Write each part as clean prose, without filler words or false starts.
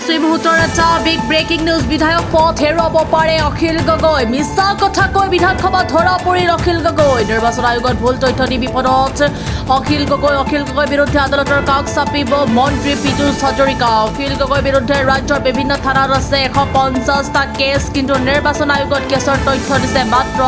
পাইছো এই মুহূৰ্তৰ এটা বিগ ব্ৰেকিং নিউজ বিধায়ক পদ হেৰুৱাব পাৰে অখিল গগৈ মিছা কথা কৈ বিধানসভা ধৰা পৰিল অখিল গগৈ নিৰ্বাচন আয়োগত ভুল তথ্য দি বিপদত অখিল গগৈ বিৰুদ্ধে আদালতৰ কাষ চাপিব মন্ত্ৰী পীযুষ হাজৰিকা অখিল গগৈ বিৰুদ্ধে ৰাজ্যৰ বিভিন্ন থানাত আছে 150টা কেছ কিন্তু নিৰ্বাচন আয়োগত কেছৰ তথ্য দিছে মাত্ৰ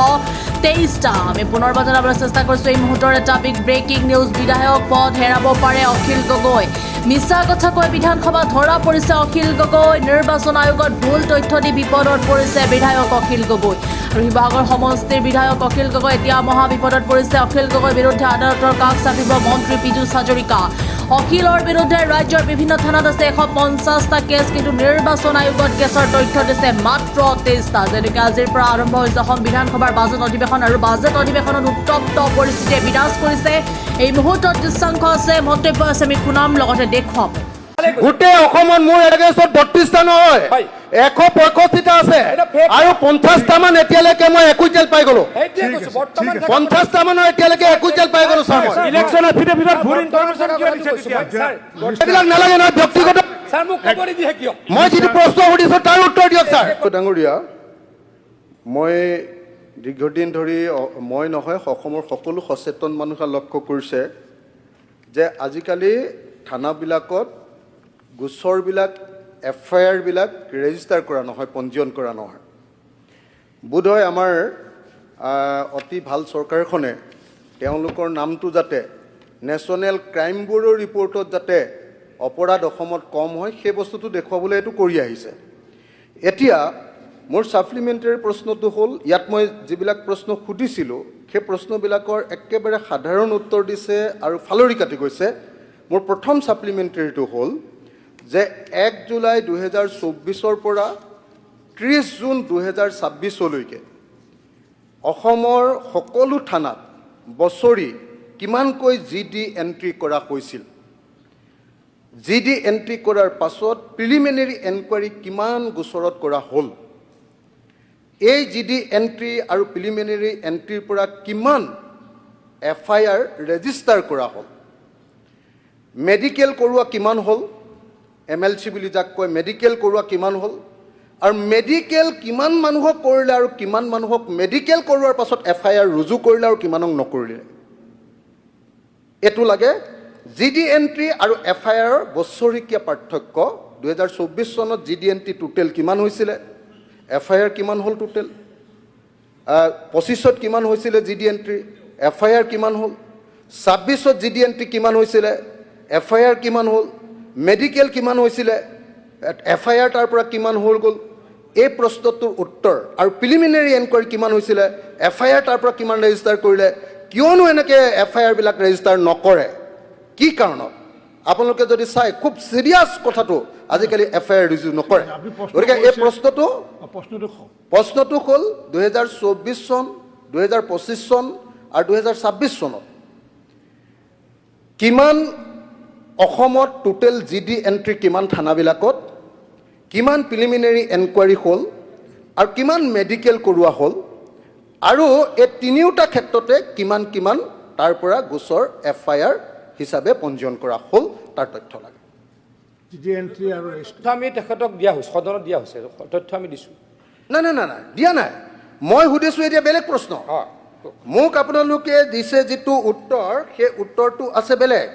23টা আমি পুনৰবাৰ জনাবলৈ চেষ্টা কৰিছো এই মুহূৰ্তৰ এটা বিগ ব্ৰেকিং নিউজ বিধায়ক পদ হেৰাব পাৰে অখিল গগৈ মিছা কথা কৈ বিধানসভা ধৰা পৰিছে অখিল গগৈ নিৰ্বাচন আয়োগত ভুল তথ্য দি বিপদত পৰিছে বিধায়ক অখিল গগৈ আৰু শিৱসাগৰ সমষ্টিৰ বিধায়ক অখিল গগৈ এতিয়া মহা বিপদত পৰিছে অখিল গগৈ বিৰুদ্ধে আদালতৰ কাষ চাপিব মন্ত্ৰী পীযুষ হাজৰিকা অখিলৰ বিৰুদ্ধে ৰাজ্যৰ বিভিন্ন থানাত আছে 150টা কেছ কিন্তু নিৰ্বাচন আয়োগত কেছৰ তথ্য দিছে মাত্ৰ 23টা যেনেকৈ আজিৰ পৰা আৰম্ভ হৈছে অসম বিধানসভাৰ বাজেট অধিৱেশন আৰু বাজেট অধিৱেশনত উত্তপ্ত পৰিস্থিতিয়ে বিৰাজ কৰিছে এই মুহূৰ্তত দৃশ্যাংশ আছে মন্তব্য আছে আমি শুনাম লগতে দেখুৱাম গোটেই অসমত মোৰ এগেইনষ্টত 32টা নহয় 165টা আছে আৰু 50টা মান এতিয়ালৈকে মই একুইটেল পাই গলো 50টা মানৰ এতিয়ালৈকে একুইটেল পাই গলো স্যাৰ মই ইলেকশন এফিডেভিটত ভুল ইনফৰমেশন কিয় দিছে তেতিয়া এইবিলাক নালাগে নহয় ব্যক্তিগত স্যাৰ মোক খবৰ দিয়ে কিয় মই যিটো প্ৰশ্ন সুধিছো তাৰ উত্তৰ দিয়ক স্যাৰ ডাঙৰীয়া মই দীৰ্ঘদিন ধৰি মই নহয় অসমৰ সকলো সচেতন মানুহে লক্ষ্য কৰিছে যে আজিকালি থানাবিলাকত গোচৰবিলাক এফআইআৰ বিলাক ৰেজিষ্টাৰ কৰা নহয় পঞ্জীয়ন কৰা নহয় বোধহয় আমাৰ অতি ভাল চৰকাৰখনে তেওঁলোকৰ নামটো যাতে নেশ্যনেল ক্ৰাইম ব্যুৰ' ৰিপৰ্টত যাতে অপৰাধ অসমত কম হয় সেই বস্তুটো দেখুৱাবলৈ এইটো কৰি আহিছে এতিয়া মোৰ সাপ্লিমেণ্টাৰী প্ৰশ্নটো হ'ল ইয়াত মই যিবিলাক প্ৰশ্ন সুধিছিলোঁ সেই প্ৰশ্নবিলাকৰ একেবাৰে সাধাৰণ উত্তৰ দিছে আৰু ফালৰি কাটি গৈছে মোৰ প্ৰথম সাপ্লিমেণ্টাৰীটো হ'ল যে 1 জুলাই 2024 পৰা 30 জুন 2026 লৈকে অসমৰ সকলো থানাত বছৰি কিমানকৈ জিডি এন্ট্ৰি কৰা হৈছিল জিডি এন্ট্ৰি কৰাৰ পাছত প্ৰিলিমিনাৰী এনকুৱাৰী কিমান গোচৰত কৰা হ'ল এই জিডি এন্ট্ৰি আৰু প্ৰিলিমিনাৰী এন্ট্ৰিৰ পৰা কিমান এফআইআৰ ৰেজিষ্টাৰ কৰা হ'ল মেডিকেল কৰোৱা কিমান হ'ল এমএলচি বুলি যাক কয় মেডিকেল কৰোৱা কিমান হ'ল আৰু মেডিকেল কিমান মানুহক কৰিলে আৰু কিমান মানুহক মেডিকেল কৰোৱাৰ পাছত এফআইআৰ ৰুজু কৰিলে আৰু কিমানক নকৰিলে এটো লাগে জিডি এন্ট্ৰি আৰু এফআইআৰ বছৰিকীয়া পাৰ্থক্য 2024 চনত জিডি এন্ট্ৰি টোটেল কিমান হৈছিলে এফআইআৰ কিমান হ'ল টোটেল 25ত কিমান হৈছিলে জিডি এন্ট্ৰি এফআইআৰ কিমান হ'ল 26ত জিডি এন্ট্ৰি কিমান হৈছিলে এফআইআৰ কিমান হ'ল মেডিকেল কিমান হৈছিলে এফআইআৰ তাৰ পৰা কিমান হ'ল গ'ল এই প্ৰশ্নটোৰ উত্তৰ আৰু প্ৰিলিমিনাৰী এনকুৱাৰী কিমান হৈছিলে এফআইআৰ তাৰ পৰা কিমান ৰেজিষ্টাৰ কৰিলে কিয়নো এনেকৈ এফআইআৰ বিলাক ৰেজিষ্টাৰ নকৰে কি কাৰণত আপোনালোকে যদি চাই খুব সিৰিয়াছ কথাটো আজিকালি এফআইআৰ ৰুজু নকৰে গতিকে এই প্ৰশ্নটো হ'ল 2024 চন 2025 চন আৰু 2026 চনত কিমান অসমত টোটেল জিডি এন্ট্ৰি কিমান থানাবিলাকত কিমান প্ৰিলিমিনাৰী এনকুৱাৰী হ'ল আৰু কিমান মেডিকেল কৰোৱা হ'ল আৰু এই তিনিওটা ক্ষেত্ৰতে কিমান কিমান তাৰ পৰা গোচৰ এফআইআৰ হিচাপে পঞ্জীয়ন কৰা হ'ল তাৰ তথ্য লাগে জিডি এন্ট্ৰি আৰু আমি তেখেতক দিয়া হৈছে সদনত দিয়া হৈছে তথ্য আমি দিছোঁ নাই দিয়া নাই মই সুধিছোঁ এতিয়া বেলেগ প্ৰশ্ন মোক আপোনালোকে দিছে যিটো উত্তৰ সেই উত্তৰটো আছে বেলেগ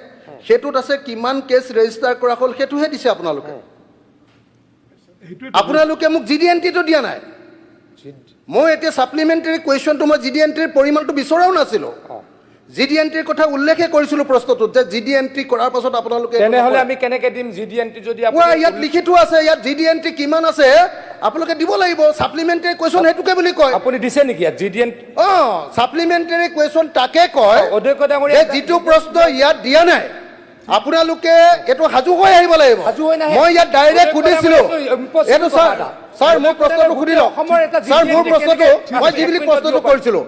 সেইটোত আছে কিমান কেছ ৰেজিষ্টাৰ কৰা হ'ল সেইটোহে দিছে আপোনালোকে মোক জিডি এন্ট্ৰিটো দিয়া নাই মই এতিয়া সাপ্লিমেণ্টাৰী কুৱেশ্যনটো মই জিডি এন্ট্ৰিৰ পৰিমাণটো বিচৰাও নাছিলোঁ জিডি এন্ট্ৰিৰ কথা উল্লেখে কৰিছিলোঁ প্ৰশ্নটোত যে জিডি এন্ট্ৰি কৰাৰ পাছত আপোনালোকে তেনেহ'লে আমি কেনেকৈ দিম জিডি এন্ট্ৰি যদি ইয়াত লিখি থোৱা আছে ইয়াত জিডি এন্ট্ৰি কিমান আছে আপোনালোকে দিব লাগিব সাপ্লিমেণ্টাৰী কুৱেশ্যন সেইটোকে বুলি কয় আপুনি দিছে নেকি ইয়াত জিডি এন্ট্ৰি সাপ্লিমেণ্টাৰী কুৱেশ্যন তাকে কয় অধ্যক্ষ ডাঙৰীয়া যিটো প্ৰশ্ন ইয়াত দিয়া নাই আপোনালোকে এটো হাজু হৈ আহিব লাগিব মই ইয়াত ডাইৰেক্ট সুধিছিলোঁ এটো স্যাৰ মোৰ প্ৰশ্নটো সুধিলো স্যাৰ মোৰ প্ৰশ্নটো মই যিবিলাক প্ৰশ্নটো কৰিছিলোঁ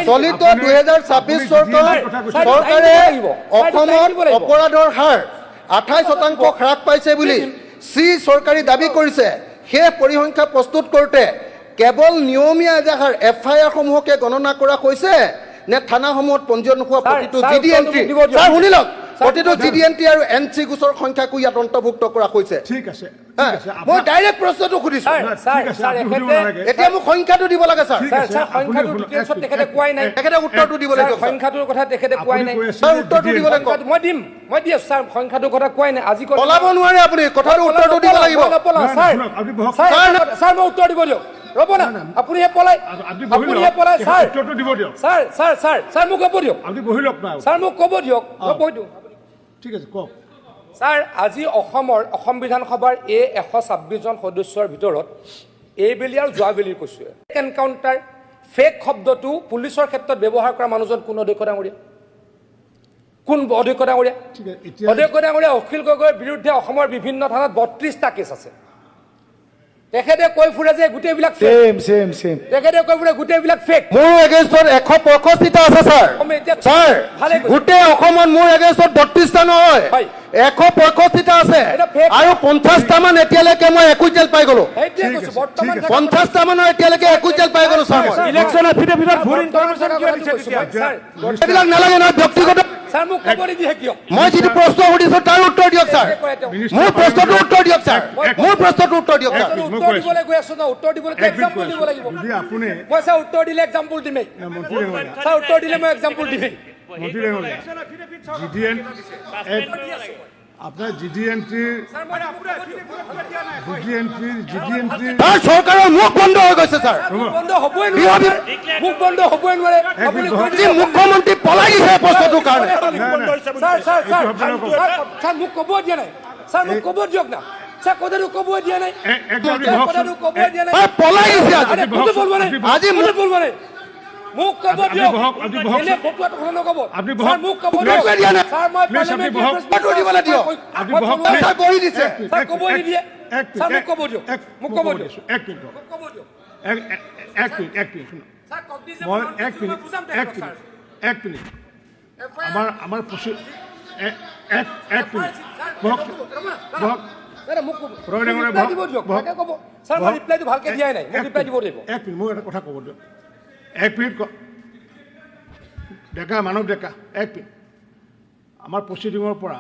চলিত 2026 চৰকাৰে অসমত অপৰাধৰ হাৰ 28% হ্ৰাস পাইছে বুলি চৰকাৰী দাবী কৰিছে সেই পৰিসংখ্যা প্ৰস্তুত কৰোঁতে কেৱল নিয়মীয়া এজাহাৰ এফআইআৰ সমূহকে গণনা কৰা হৈছে নে থানাসমূহত পঞ্জীয়ন হোৱা প্ৰতিটো জিডি এন্ট্ৰি স্যাৰ শুনি লওক প্ৰতিটো GDNT আৰু NC গোচৰ সংখ্যাকো ইয়াত অন্তৰ্ভুক্ত কৰা হৈছে ঠিক আছে হা, মই ডাইৰেক্ট প্ৰশ্নটো সুধিছো এতিয়া মোক সংখ্যাটো দিব লাগে ছাৰ সংখ্যাটোৰ ডিটেইলছত তেখেতে কোৱাই নাই তেখেতে উত্তৰটো দিব লাগিব সংখ্যাটোৰ কথা তেখেতে কোৱাই নাই ছাৰ উত্তৰটো দিব লাগিব মই দি আছো ছাৰ সংখ্যাটোৰ কথা কোৱাই নাই আজি পলাব নোৱাৰে আপুনি কথাৰ উত্তৰটো দিব লাগিব ছাৰ মই উত্তৰ দিব দিয়ক ৰ'ব না আপুনিহে পলাই ছাৰ উত্তৰটো দিব দিয়ক ছাৰ ছাৰ ছাৰ ছাৰ মোক ক'ব দিয়ক আপুনি বহি লওক না ছাৰ মোক ক'ব দিয়ক মই কৈ দিওঁ ঠিক আছে কওক ছাৰ আজি অসম বিধানসভাৰ এই 126 জন সদস্যৰ ভিতৰত এইবেলি আৰু যোৱাবেলিৰ কৈছোঁ এনকাউণ্টাৰ ফেক শব্দটো পুলিচৰ ক্ষেত্ৰত ব্যৱহাৰ কৰা মানুহজন কোন অধ্যক্ষ ডাঙৰীয়া কোন অধ্যক্ষ ডাঙৰীয়া অধ্যক্ষ ডাঙৰীয়া অখিল গগৈৰ বিৰুদ্ধে অসমৰ বিভিন্ন থানাত 32টা কেছ আছে তেখেতে কৈ ফুৰে যে গোটেইবিলাক তেখেতে কৈ ফুৰে গোটেইবিলাক ফেক মোৰ এগেইনষ্টত 165টা আছে ছাৰ গোটেই অসমত মোৰ এগেইনষ্টত 32টা নহয় 165টা আছে আৰু 50টা মান এতিয়ালৈকে মই একুইটেল পাই গলো 50টা মানৰ এতিয়ালৈকে একুইটেল পাই গলো ছাৰ ইলেকশ্যন এফিডেভিটত ভুল ইনফৰমেশ্যন কিয় দিছে তেতিয়া এইবিলাক নালাগে নহয় ব্যক্তিগত ছাৰ মোক খবৰ দিয়ে কিয় মই যিটো প্ৰশ্ন সুধিছো তাৰ উত্তৰ দিয়ক ছাৰ মোৰ প্ৰশ্নটো উত্তৰ দিয়ক ছাৰ মোৰ প্ৰশ্নটো উত্তৰ দিয়ক ছাৰ উত্তৰ দিবলৈ গৈ আছো না উত্তৰ দিবলৈ এক্সাম্পল দিব লাগিব যদি আপুনি মই ছাৰ উত্তৰ দিলে এক্সাম্পল দিমেই মন্ত্ৰী ডাঙৰীয়া ছাৰ উত্তৰ দিলে মই এক্সাম্পল দিমেই মন্ত্ৰী ডাঙৰীয়া আপোনাৰ GDNTৰ তাৰ চৰকাৰৰ মুখ বন্ধ হৈ গৈছে ছাৰ বন্ধ হ'বই নোৱাৰে মুখ বন্ধ হ'বই নোৱাৰে আপুনি কৈ যি মুখ্যমন্ত্ৰী পলাই দিছে প্ৰশ্নটোৰ কাৰণে ছাৰ মোক ক'ব দিয়া নাই ছাৰ মোক ক'ব দিয়ক না ছাৰ কথাটো ক'ব দিয়া নাই কথাটো ক'ব দিয়া নাই পলাই দিছে আজি বলব নাই আজি মোক বলব নাই মোক ক'ব দিয়ক এনে ফটোৱাটো কথা নক'ব ছাৰ মোক ক'ব দিয়ক ছাৰ মই ফটো দিবলৈ দিয়ক ছাৰ বহি দিছে ছাৰ ক'ব নিদিয়ে ছাৰ মোক ক'ব দিয়ক মোক ক'ব দিয়ক এক মিনিট মোক ক'ব দিয়ক শুনক ছাৰ কগনিজেন্ট মই এক মিনিট আমাৰ এক মিনিট বহক ছাৰ মোক ক'ব ডাঙৰীয়া দিব দিয়ক তাকে ক'ব ছাৰ মই ৰিপ্লাইটো ভালকৈ দিয়াই নাই মোক ৰিপ্লাই দিব লাগিব এক মিনিট মোক এটা কথা ক'ব দিয়ক এক মিনিট ডেকা মানৱ ডেকা এক মিনিট আমাৰ প্ৰচিডিঙৰ পৰা